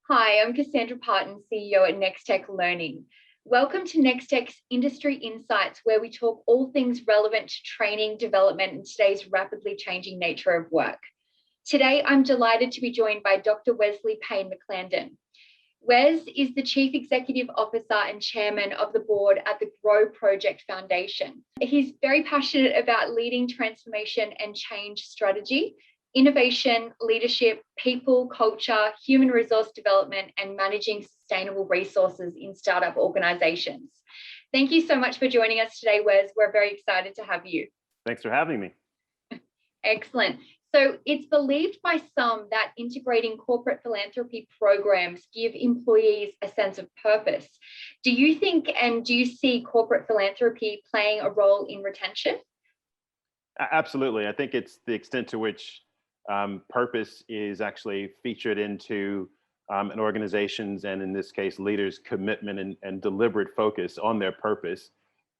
Hi, I'm Cassandra Parton, CEO at NextTech Learning. Welcome to NextTech's Industry Insights, where we talk all things relevant to training, development, and today's rapidly changing nature of work. Today, I'm delighted to be joined by Dr. Wesley Payne McClendon. Wes is the Chief Executive Officer and Chairman of the board at the Grow Project Foundation. He's very passionate about leading transformation and change strategy, innovation, leadership, people, culture, human resource development, and managing sustainable resources in startup organizations. Thank you so much for joining us today, Wes. We're very excited to have you. Thanks for having me. Excellent. So it's believed by some that integrating corporate philanthropy programs give employees a sense of purpose. Do you think and do you see corporate philanthropy playing a role in retention? Absolutely. I think it's the extent to which purpose is actually featured into an organization's, and in this case, leaders' commitment and deliberate focus on their purpose,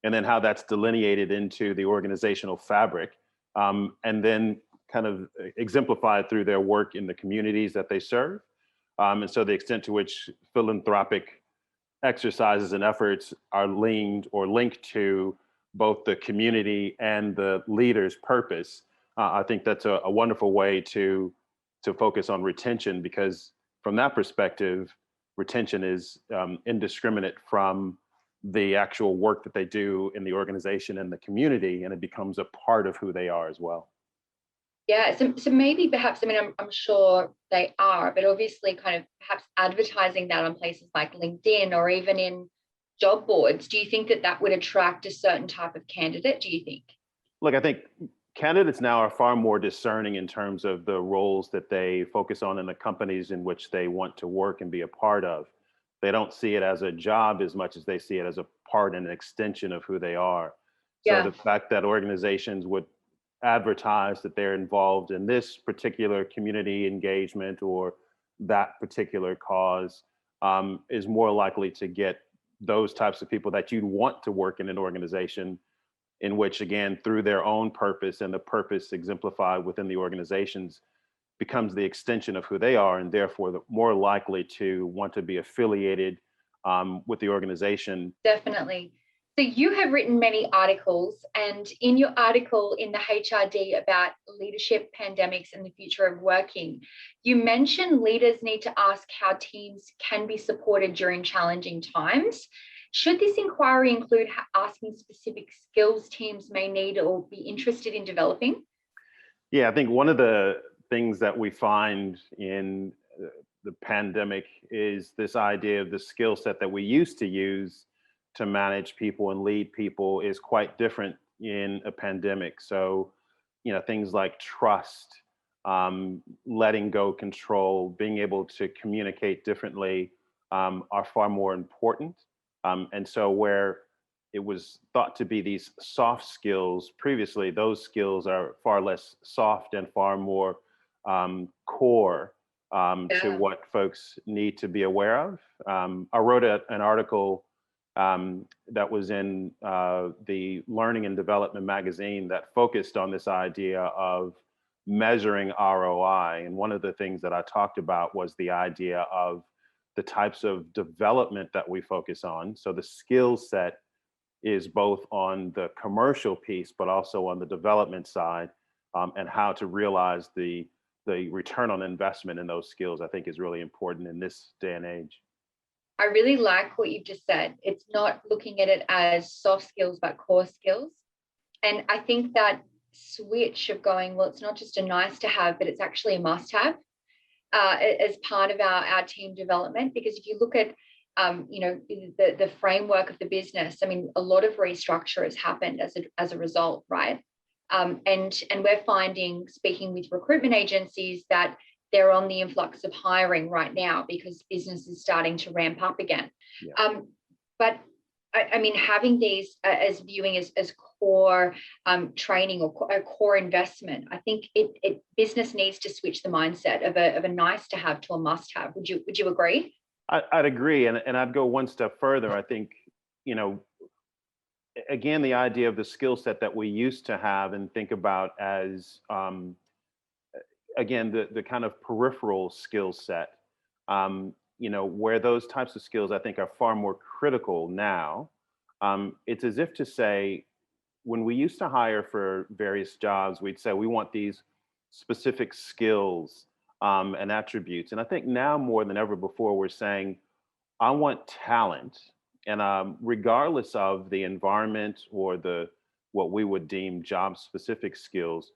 and then how that's delineated into the organizational fabric, and then kind of exemplified through their work in the communities that they serve. And so the extent to which philanthropic exercises and efforts are leaned or linked to both the community and the leader's purpose, I think that's a wonderful way to focus on retention, because from that perspective, retention is indiscriminate from the actual work that they do in the organization and the community, and it becomes a part of who they are as well. Yeah, so maybe perhaps, I'm sure they are, but obviously kind of perhaps advertising that on places like LinkedIn or even in job boards, do you think that that would attract a certain type of candidate, do you think? Look, I think candidates now are far more discerning in terms of the roles that they focus on in the companies in which they want to work and be a part of. They don't see it as a job as much as they see it as a part and an extension of who they are. So the fact that organizations would advertise that they're involved in this particular community engagement or that particular cause is more likely to get those types of people that you'd want to work in an organization in which, again, through their own purpose and the purpose exemplified within the organizations becomes the extension of who they are, and therefore more likely to want to be affiliated with the organization. Definitely. So you have written many articles, and in your article in the HRD about leadership, pandemics, and the future of working, you mentioned leaders need to ask how teams can be supported during challenging times. Should this inquiry include asking specific skills teams may need or be interested in developing? Yeah, I think one of the things that we find in the pandemic is this idea of the skill set that we used to use to manage people and lead people is quite different in a pandemic. So, things like trust, letting go control, being able to communicate differently are far more important. And so where it was thought to be these soft skills previously, those skills are far less soft and far more core to what folks need to be aware of. I wrote an article that was in the Learning and Development magazine that focused on this idea of measuring ROI. And one of the things that I talked about was the idea of the types of development that we focus on. So the skill set is both on the commercial piece, but also on the development side, and how to realize the return on investment in those skills, I think is really important in this day and age. I really like what you've just said. It's not looking at it as soft skills, but core skills. And I think that switch of going, well, it's not just a nice to have, but it's actually a must have as part of our team development. Because if you look at, the framework of the business, a lot of restructure has happened as a result, right? And we're finding, speaking with recruitment agencies, that they're on the influx of hiring right now because business is starting to ramp up again. Yeah. But having these as viewing as core training or a core investment, I think business needs to switch the mindset of a nice to have to a must have. Would you agree? I'd agree, and I'd go one step further. I think, again, the idea of the skill set that we used to have and think about as again, the kind of peripheral skill set where those types of skills I think are far more critical now. It's as if to say, when we used to hire for various jobs, we'd say we want these specific skills and attributes. And I think now more than ever before, we're saying, I want talent. And regardless of the environment or the what we would deem job specific skills,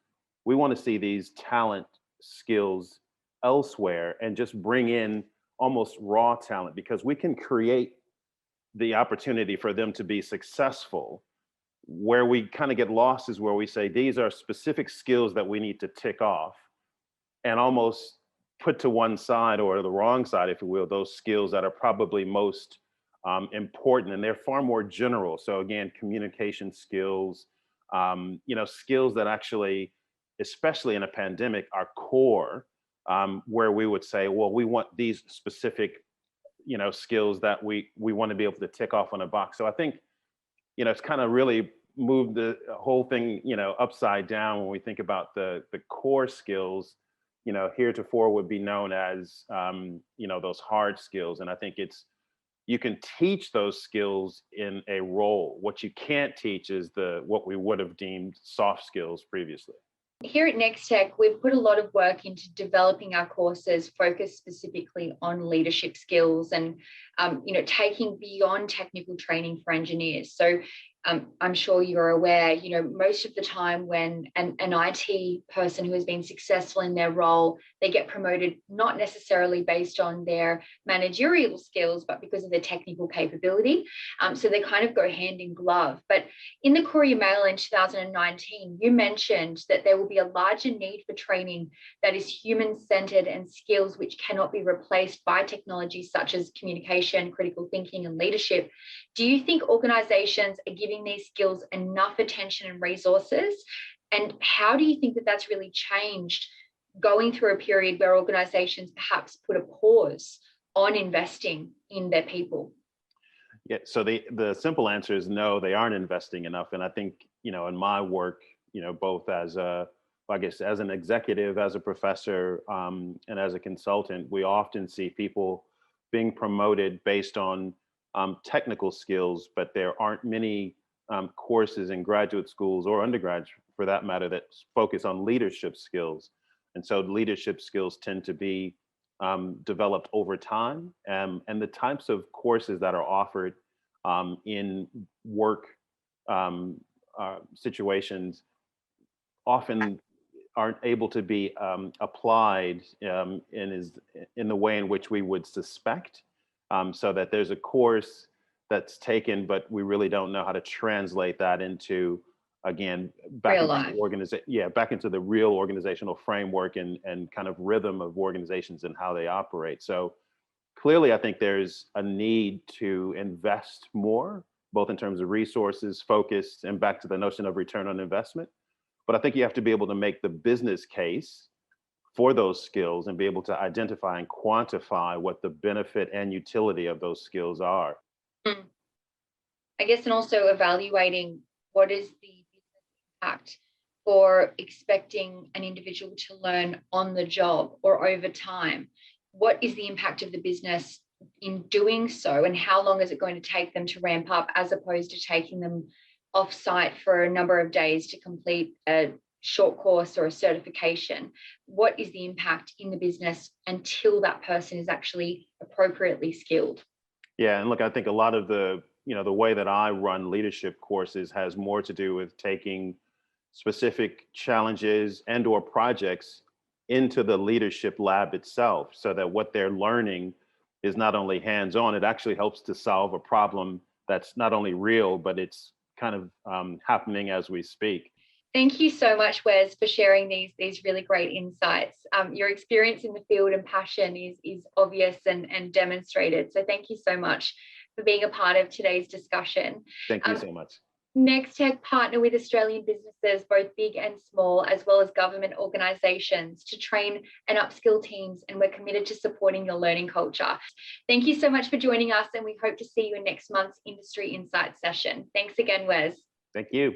we want to see these talent skills elsewhere and just bring in almost raw talent, because we can create the opportunity for them to be successful. Where we kind of get lost is where we say these are specific skills that we need to tick off, and almost put to one side, or the wrong side, if you will, those skills that are probably most important, and they're far more general. So again, communication skills, skills that actually, especially in a pandemic, are core, where we would say, well, we want these specific, skills that we want to be able to tick off on a box. So I think, it's kind of really moved the whole thing, upside down when we think about the core skills, heretofore would be known as, those hard skills. And I think you can teach those skills in a role. What you can't teach is what we would have deemed soft skills previously. Here at NextTech, we've put a lot of work into developing our courses focused specifically on leadership skills and, taking beyond technical training for engineers. So I'm sure you're aware, most of the time when an IT person who has been successful in their role, they get promoted not necessarily based on their managerial skills, but because of their technical capability. So they kind of go hand in glove. But in the Courier Mail in 2019, you mentioned that there will be a larger need for training that is human-centered and skills which cannot be replaced by technologies such as communication, critical thinking, and leadership. Do you think organizations are giving these skills enough attention and resources? And how do you think that that's really changed going through a period where organizations perhaps put a pause on investing in their people? Yeah, so the simple answer is no, they aren't investing enough. And I think, in my work, both as as an executive, as a professor, and as a consultant, we often see people being promoted based on technical skills, but there aren't many courses in graduate schools or undergrads, for that matter, that focus on leadership skills. And so leadership skills tend to be developed over time. And the types of courses that are offered in work situations often aren't able to be applied in the way in which we would suspect. So that there's a course that's taken, but we really don't know how to translate that into, again, back into the real organizational framework and kind of rhythm of organizations and how they operate. So clearly, I think there's a need to invest more, both in terms of resources, focus, and back to the notion of return on investment. But I think you have to be able to make the business case for those skills and be able to identify and quantify what the benefit and utility of those skills are. I guess, and also evaluating what is the business impact for expecting an individual to learn on the job or over time. What is the impact of the business in doing so, and how long is it going to take them to ramp up, as opposed to taking them off-site for a number of days to complete a short course or a certification? What is the impact in the business until that person is actually appropriately skilled? Yeah, and look, I think a lot of the way that I run leadership courses has more to do with taking specific challenges and or projects into the leadership lab itself, so that what they're learning is not only hands-on, it actually helps to solve a problem that's not only real, but it's kind of happening as we speak. Thank you so much, Wes, for sharing these really great insights. Your experience in the field and passion is obvious and demonstrated. So thank you so much for being a part of today's discussion. Thank you so much. NextTech partner with Australian businesses, both big and small, as well as government organisations, to train and upskill teams, and we're committed to supporting your learning culture. Thank you so much for joining us, and we hope to see you in next month's Industry Insights session. Thanks again, Wes. Thank you.